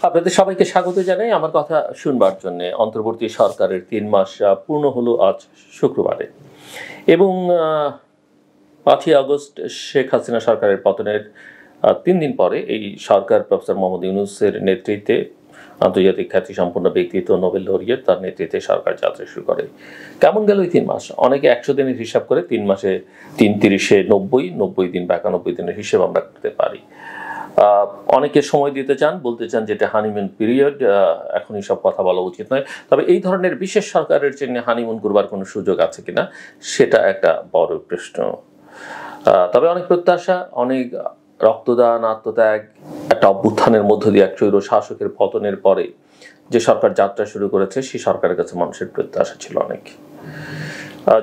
আপনাদের সবাইকে স্বাগত জানাই আমার কথা শুনবার জন্য। অন্তর্বর্তী সরকারের ৩ মাস পূর্ণ হলো আজ শুক্রবারে এবং ৫ই আগস্ট শেখ হাসিনা সরকারের পতনের ৩ দিন পরে এই সরকার প্রফেসর মোহাম্মদ ইউনূসের নেতৃত্বে আন্তর্জাতিক খ্যাতিসম্পন্ন ব্যক্তিত্ব নোবেল লরিয়েট তার নেতৃত্বে সরকার যাত্রা শুরু করে। কেমন গেল এই ৩ মাস? অনেকে ১০০ দিনের হিসাব করে ৩ মাসে ৩ ৩০-এ ৯০ দিন বা ৯১ দিনের হিসেব আমরা করতে পারি। অনেকে সময় দিতে চান, বলতে চান যেটা হানিমুন পিরিয়ড, এখনই সব কথা বলা উচিত নয়। তবে এই ধরনের বিশেষ সরকারের জন্য হানিমুন করবার কোনো সুযোগ আছে কিনা সেটা একটা বড় প্রশ্ন। তবে অনেক প্রত্যাশা, অনেক রক্তদান, আত্মত্যাগ, একটা অভ্যুত্থানের মধ্য দিয়ে এক স্বৈর শাসকের পতনের পরে যে সরকার যাত্রা শুরু করেছে সেই সরকারের কাছে মানুষের প্রত্যাশা ছিল অনেক।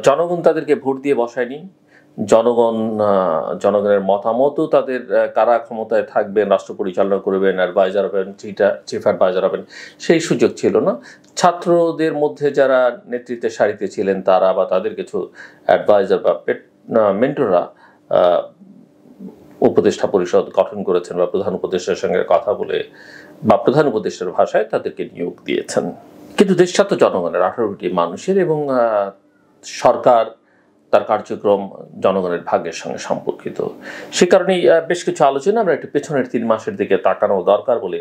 জনগণ তাদেরকে ভোট দিয়ে বসায়নি। জনগণের মতামতও তাদের কারা ক্ষমতায় থাকবেন, রাষ্ট্র পরিচালনা করবেন, অ্যাডভাইজার হবেন, চিফ অ্যাডভাইজার হবেন সেই সুযোগ ছিল না। ছাত্রদের মধ্যে যারা নেতৃত্বের সারিতে ছিলেন তারা বা তাদের কিছু অ্যাডভাইজার বা মেন্টররা উপদেষ্টা পরিষদ গঠন করেছেন বা প্রধান উপদেষ্টার সঙ্গে কথা বলে বা প্রধান উপদেষ্টার ভাষায় তাদেরকে নিয়োগ দিয়েছেন। কিন্তু দেশটা তো জনগণের, ১৮ কোটি মানুষের, এবং সরকার তার কার্যক্রম জনগণের ভাগ্যের সঙ্গে সম্পর্কিত। সে কারণেই বেশ কিছু আলোচনা আমরা একটু পেছনের ৩ মাসের দিকে তাকানো দরকার বলে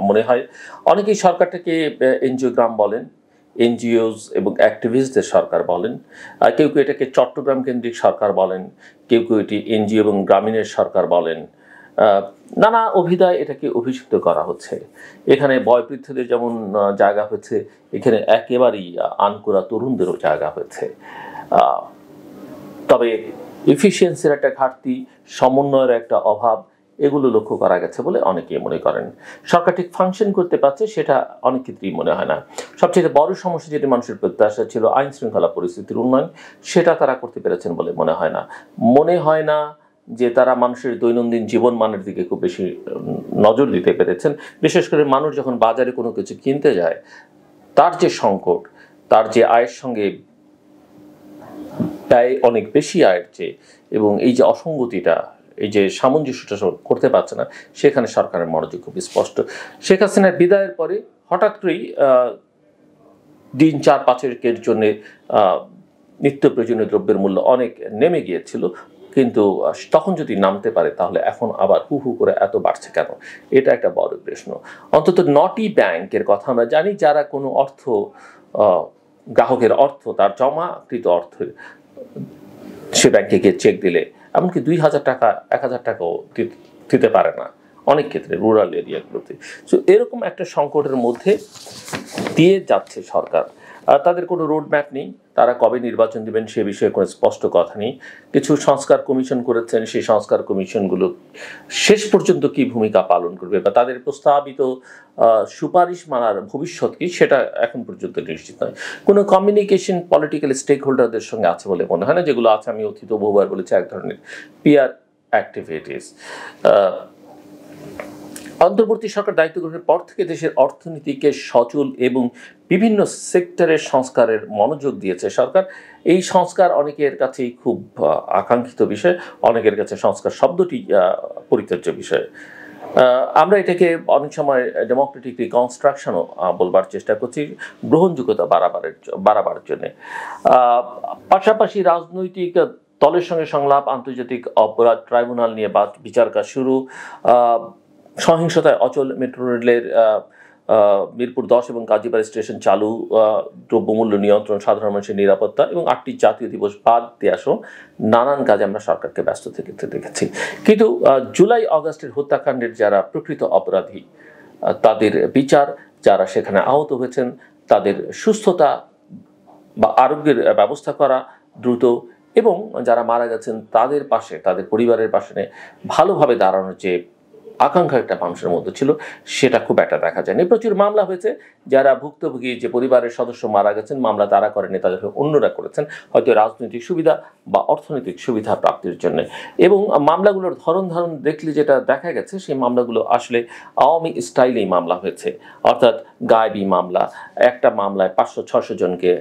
মনে হয়। অনেকেই সরকারটাকে এনজিওগ্রাম বলেন, এনজিওস এবং অ্যাক্টিভিস্টদের সরকার বলেন, কেউ কেউ এটাকে চট্টগ্রাম কেন্দ্রিক সরকার বলেন, কেউ কেউ এটি এনজিও এবং গ্রামীণের সরকার বলেন। নানা অভিধায় এটাকে অভিযুক্ত করা হচ্ছে। এখানে বয়োবৃদ্ধদের যেমন জায়গা হয়েছে, এখানে একেবারেই আনকোরা তরুণদেরও জায়গা হয়েছে। তবে এফিসিয়েন্সির একটা ঘাটতি, সমন্বয়ের একটা অভাব, এগুলো লক্ষ্য করা গেছে বলে অনেকেই মনে করেন। সরকার ঠিক ফাংশন করতে পারছে সেটা অনেক ক্ষেত্রেই মনে হয় না। সবচেয়ে বড় সমস্যা যেটি মানুষের প্রত্যাশা ছিল আইন শৃঙ্খলা পরিস্থিতির উন্নয়ন, সেটা তারা করতে পেরেছেন বলে মনে হয় না। মনে হয় না যে তারা মানুষের দৈনন্দিন জীবন মানের দিকে খুব বেশি নজর দিতে পেরেছেন। বিশেষ করে মানুষ যখন বাজারে কোনো কিছু কিনতে যায়, তার যে সংকট, তার যে আয়ের সঙ্গে ব্যয় অনেক বেশি আয়ের চেয়ে, এবং এই যে অসঙ্গতিটা, এই যে সামঞ্জস্যটা করতে পারছে না, সেখানে সরকারের মনোযোগ খুব স্পষ্ট। শেখ হাসিনার বিদায়ের পরে হঠাৎ করেই দিন ৪-৫-এর জন্য নিত্য প্রয়োজনীয় দ্রব্যের মূল্য অনেক নেমে গিয়েছিল, কিন্তু তখন যদি নামতে পারে তাহলে এখন আবার হু হু করে এত বাড়ছে কেন? এটা একটা বড় প্রশ্ন। অন্তত ৯টি ব্যাংকের কথা আমরা জানি যারা কোনো অর্থ, গ্রাহকের অর্থ, তার জমাকৃত অর্থের সে ব্যাংকে গিয়ে চেক দিলে এমনকি ২,০০০ টাকা, ১,০০০ টাকাও দিতে পারে না অনেক ক্ষেত্রে রুরাল এরিয়াগুলোতে। সো এরকম একটা সংকটের মধ্যে দিয়ে যাচ্ছে সরকার। তাদের কোনো রোডম্যাপ নেই, তারা কবে নির্বাচন দেবেন সে বিষয়ে কোনো স্পষ্ট কথা নেই। কিছু সংস্কার কমিশন করেছেন, সেই সংস্কার কমিশনগুলো শেষ পর্যন্ত কী ভূমিকা পালন করবে বা তাদের প্রস্তাবিত সুপারিশ মানার ভবিষ্যৎ কী সেটা এখন পর্যন্ত নিশ্চিত নয়। কোনো কমিউনিকেশন পলিটিক্যাল স্টেক হোল্ডারদের সঙ্গে আছে বলে মনে হয় না। যেগুলো আছে আমি অতীত বহুবার বলেছি, এক ধরনের পিয়ার অ্যাক্টিভিটিস। অন্তর্বর্তী সরকার দায়িত্ব গ্রহণের পর থেকে দেশের অর্থনীতিকে সচল এবং বিভিন্ন সেক্টরের সংস্কারের মনোযোগ দিয়েছে সরকার। এই সংস্কার অনেকের কাছেই খুব আকাঙ্ক্ষিত বিষয়, অনেকের কাছে সংস্কার শব্দটি পরিত্যাজ্য বিষয়। আমরা এটাকে অনেক সময় ডেমোক্রেটিক রিকনস্ট্রাকশনও বলবার চেষ্টা করছি, গ্রহণযোগ্যতা বাড়াবার জন্যে। পাশাপাশি রাজনৈতিক দলের সঙ্গে সংলাপ, আন্তর্জাতিক অপরাধ ট্রাইব্যুনাল নিয়ে বিচার কাজ শুরু, সহিংসতায় অচল মেট্রো রেলের মিরপুর ১০ এবং কাজীবাড়ি স্টেশন চালু, দ্রব্যমূল্য নিয়ন্ত্রণ, সাধারণ মানুষের নিরাপত্তা এবং ৮টি জাতীয় দিবস বাদ দেওয়া সহ নানান কাজে আমরা সরকারকে ব্যস্ত থাকতে দেখেছি। কিন্তু জুলাই আগস্টের হত্যাকাণ্ডের যারা প্রকৃত অপরাধী তাদের বিচার, যারা সেখানে আহত হয়েছেন তাদের সুস্থতা বা আরোগ্যের ব্যবস্থা করা দ্রুত, এবং যারা মারা গেছেন তাদের পাশে, তাদের পরিবারের পাশে ভালোভাবে দাঁড়ানোর যে আকাঙ্ক্ষা একটা মানুষের মধ্যে ছিল সেটা খুব একটা দেখা যায়নি। প্রচুর মামলা হয়েছে, যারা ভুক্তভোগী যে পরিবারের সদস্য মারা গেছেন মামলা তারা করেনি, তাদের অন্যরা করেছেন, হয়তো রাজনৈতিক সুবিধা বা অর্থনৈতিক সুবিধা প্রাপ্তির জন্য। এবং মামলাগুলোর ধরন দেখলে যেটা দেখা গেছে সেই মামলাগুলো আসলে আওয়ামী স্টাইলেই মামলা হয়েছে, অর্থাৎ গায়েবী মামলা। একটা মামলায় ৫০০-৬০০ জনকে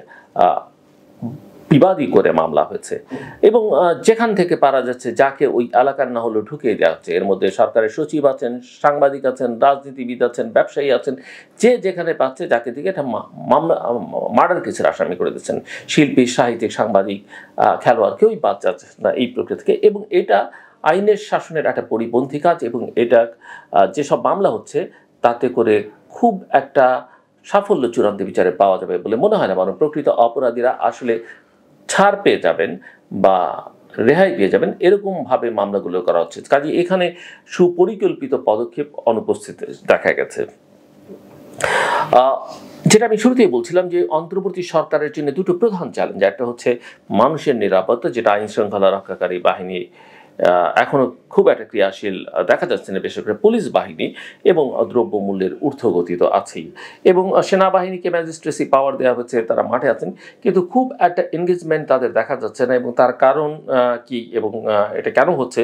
বিবাদী করে মামলা হয়েছে এবং যেখান থেকে পারা যাচ্ছে যাকে ওই এলাকার না হলেও ঢুকিয়ে দেওয়া হচ্ছে। এর মধ্যে সরকারের সচিব আছেন, সাংবাদিক আছেন, রাজনীতিবিদ আছেন, ব্যবসায়ী আছেন, যে যেখানে পাচ্ছে যাকে দিকে এটা মামলা মার্ডার কেসের আসামি করে দিচ্ছেন। শিল্পী, সাহিত্যিক, সাংবাদিক, খেলোয়াড় কেউই বাদ যাচ্ছে না এই প্রক্রিয়া থেকে। এবং এটা আইনের শাসনের একটা পরিপন্থী কাজ এবং এটা যেসব মামলা হচ্ছে তাতে করে খুব একটা সাফল্য চূড়ান্ত বিচারে পাওয়া যাবে বলে মনে হয় না, বরং প্রকৃত অপরাধীরা আসলে ছাড় পেয়ে যাবেন বা রেহাই পেয়ে যাবেন, এরকমভাবে মামলাগুলো করা হচ্ছে। কাজে এখানে সুপরিকল্পিত পদক্ষেপ অনুপস্থিত দেখা গেছে। যেটা আমি শুরুতেই বলছিলাম যে অন্তর্বর্তী সরকারের জন্য দুটো প্রধান চ্যালেঞ্জ, একটা হচ্ছে মানুষের নিরাপত্তা, যেটা আইন শৃঙ্খলা রক্ষাকারী বাহিনী এখনো খুব একটা ক্রিয়াশীল দেখা যাচ্ছে না, বিশেষ করে পুলিশ বাহিনী, এবং দ্রব্যমূল্যের ঊর্ধ্বগতি তো আছেই। এবং সেনাবাহিনীকে ম্যাজিস্ট্রেসি পাওয়ার দেওয়া হচ্ছে, তারা মাঠে আছেন, কিন্তু খুব একটা এনগেজমেন্ট তাদের দেখা যাচ্ছে না। এবং তার কারণ কি এবং এটা কেন হচ্ছে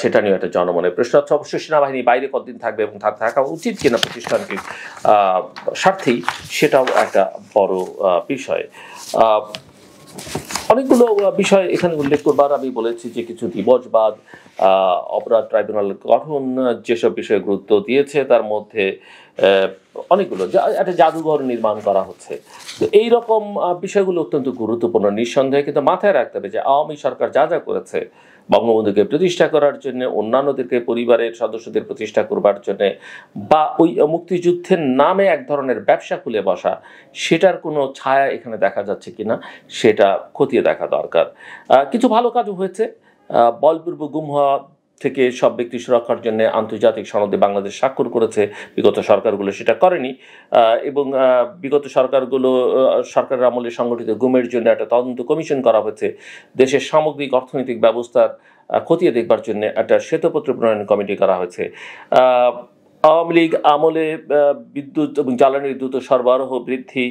সেটা নিয়ে একটা জনমনের প্রশ্ন আছে। অবশ্যই সেনাবাহিনী বাইরে কতদিন থাকবে এবং তার থাকা উচিত কিনা প্রতিষ্ঠানটির স্বার্থেই, সেটাও একটা বড় বিষয়। অনেকগুলো বিষয় এখানে উল্লেখ করবার আমি বলেছি যে কিছু দিবসবাদ, অপরাধ ট্রাইব্যুনাল গঠন, যেসব বিষয়ে গুরুত্ব দিয়েছে তার মধ্যে অনেকগুলো, একটা জাদুঘর নির্মাণ করা হচ্ছে। তো এইরকম বিষয়গুলো অত্যন্ত গুরুত্বপূর্ণ নিঃসন্দেহে, কিন্তু মাথায় রাখতে হবে যে আওয়ামী সরকার যা যা করেছে বঙ্গবন্ধুকে প্রতিষ্ঠা করার জন্য, অন্যান্যদেরকে পরিবারের সদস্যদের প্রতিষ্ঠা করবার জন্য, বা ওই মুক্তিযুদ্ধের নামে এক ধরনের ব্যবসা খুলে বসা, সেটার কোনো ছায়া এখানে দেখা যাচ্ছে কিনা সেটা খতিয়ে দেখা দরকার। কিছু ভালো কাজও হয়েছে। বলপূর্বক গুম হওয়া থেকে সব ব্যক্তি সুরক্ষার জন্য আন্তর্জাতিক সনদে বাংলাদেশ স্বাক্ষর করেছে, বিগত সরকারগুলো সেটা করেনি। এবং বিগত সরকারগুলো সরকারের আমলে সংগঠিত গুমের জন্য একটা তদন্ত কমিশন করা হয়েছে। দেশের সামগ্রিক অর্থনৈতিক ব্যবস্থার খতিয়ে দেখবার জন্য একটা শ্বেতপত্র প্রণয়ন কমিটি করা হয়েছে। আওয়ামী লীগ আমলে বিদ্যুৎ এবং জ্বালানির দ্রুত সরবরাহ বৃদ্ধি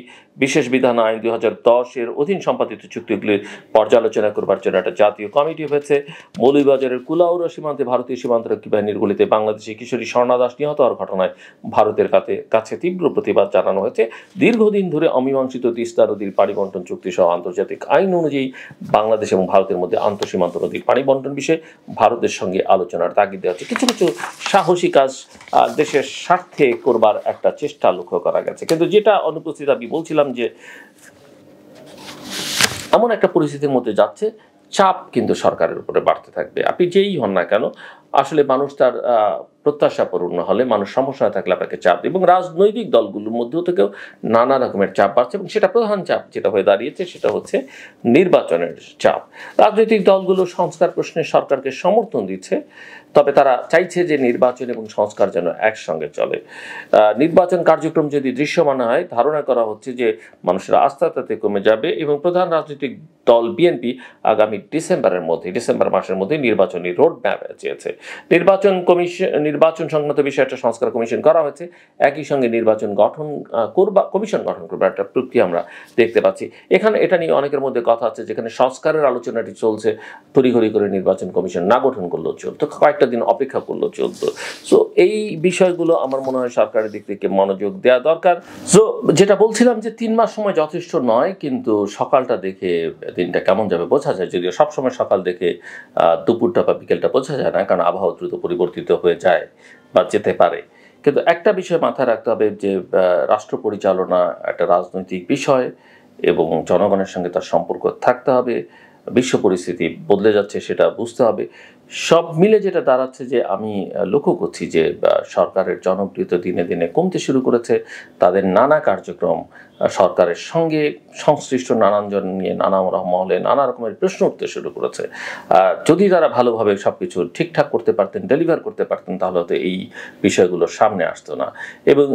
বিশেষ বিধান আইন 2010-এর অধীন সম্পাদিত চুক্তিগুলির পর্যালোচনা করবার জন্য একটা জাতীয় কমিটি হয়েছে। মৌলভীবাজারের কুলাউড়া সীমান্তে ভারতীয় সীমান্তরক্ষী বাহিনীর গুলিতে বাংলাদেশি কিশোরী স্বর্ণা দাস নিহত হওয়ার ঘটনায় ভারতের কাছে তীব্র প্রতিবাদ জানানো হয়েছে। দীর্ঘদিন ধরে অমীমাংসিত তিস্তা নদীর পানি বন্টন চুক্তি সহ আন্তর্জাতিক আইন অনুযায়ী বাংলাদেশ এবং ভারতের মধ্যে আন্তঃসীমান্ত নদীর পানি বন্টন বিষয়ে ভারতের সঙ্গে আলোচনার তাগিদ দেওয়া হচ্ছে। কিছু কিছু সাহসী কাজ দেশের স্বার্থে করবার একটা চেষ্টা লক্ষ্য করা গেছে। কিন্তু যেটা অনুপস্থিত, আমি বলছিলাম যে এমন একটা পরিস্থিতির মধ্যে যাচ্ছে, চাপ কিন্তু সরকারের উপরে বাড়তে থাকবে। আপনি যেই হন না কেন, আসলে মানুষ তার প্রত্যাশা পূরণ না হলে, মানুষ সমস্যায় থাকলে আপনাকে চাপ, এবং রাজনৈতিক দলগুলোর মধ্যেও থেকেও নানা রকমের চাপ বাড়ছে। এবং সেটা প্রধান চাপ যেটা হয়ে দাঁড়িয়েছে সেটা হচ্ছে নির্বাচনের চাপ। রাজনৈতিক দলগুলো সংস্কার প্রশ্নে সরকারকে সমর্থন দিচ্ছে, তবে তারা চাইছে যে নির্বাচন এবং সংস্কার যেন একসঙ্গে চলে। নির্বাচন কার্যক্রম যদি দৃশ্যমান হয়, ধারণা করা হচ্ছে যে মানুষের আস্থা তাতে কমে যাবে এবং প্রধান রাজনৈতিক দল বিএনপি আগামী ডিসেম্বর মাসের মধ্যে নির্বাচনী রোড ম্যাপ চেয়েছে। নির্বাচন সংক্রান্ত বিষয়ে একটা সংস্কার কমিশন করা হয়েছে। একই সঙ্গে কমিশন গঠন করবার একটা প্রক্রিয়া আমরা দেখতে পাচ্ছি। এখানে এটা নিয়ে অনেকের মধ্যে কথা আছে, যেখানে সংস্কারের আলোচনাটি চলছে, তড়িঘড়ি করে নির্বাচন কমিশন না গঠন করলেও চলতো, কয়েকটা দিন অপেক্ষা করলেও চলতো। সো এই বিষয়গুলো আমার মনে হয় সরকারের দিক থেকে মনোযোগ দেওয়া দরকার। সো যেটা বলছিলাম যে 3 মাস সময় যথেষ্ট নয়, কিন্তু সকালটা দেখে দিনটা কেমন যাবে বোঝা যায়। যদিও সবসময় সকাল দেখে দুপুরটা বা বিকেলটা বোঝা যায় না, কারণ আবহাওয়া দ্রুত পরিবর্তিত হয়ে যায় বা যেতে পারে। কিন্তু একটা বিষয় মাথায় রাখতে হবে যে রাষ্ট্র পরিচালনা একটা রাজনৈতিক বিষয় এবং জনগণের সঙ্গে তার সম্পর্ক থাকতে হবে। বিশ্ব পরিস্থিতি বদলে যাচ্ছে, সেটা বুঝতে হবে। সব মিলে যেটা দাঁড়াচ্ছে যে আমি লক্ষ্য করছি যে সরকারের জনপ্রিয়তা দিনে দিনে কমতে শুরু করেছে। তাদের নানা কার্যক্রম সরকারের সঙ্গে সংশ্লিষ্ট নানানজন নিয়ে নানা মহলে নানা রকমের প্রশ্ন উঠতে শুরু করেছে। যদি তারা ভালোভাবে সব কিছু ঠিকঠাক করতে পারতেন, ডেলিভার করতে পারতেন, তাহলে হয়তো এই বিষয়গুলো সামনে আসতো না। এবং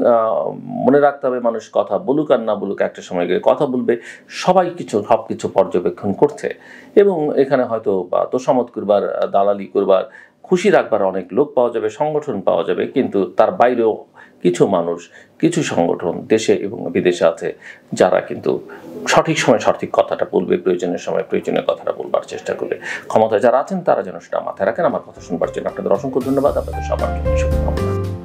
মনে রাখতে হবে, মানুষ কথা বলুক আর না বলুক, একটা সময় গিয়ে কথা বলবে। সবাই সব কিছু পর্যবেক্ষণ করছে এবং এখানে হয়তো তোষামত করবার, দালালি করবার, খুশি রাখবার অনেক লোক পাওয়া যাবে, সংগঠন পাওয়া যাবে, কিন্তু তার বাইরেও কিছু মানুষ, কিছু সংগঠন দেশে এবং বিদেশে আছে যারা কিন্তু সঠিক সময় সঠিক কথাটা বলবে, প্রয়োজনের সময় প্রয়োজনীয় কথাটা বলবার চেষ্টা করবে। ক্ষমতায় যারা আছেন তারা যেন সেটা মাথায় রাখেন। আমার কথা শুনবার জন্য আপনাদের অসংখ্য ধন্যবাদ। আপনাদের সবার জন্য শুভকামনা।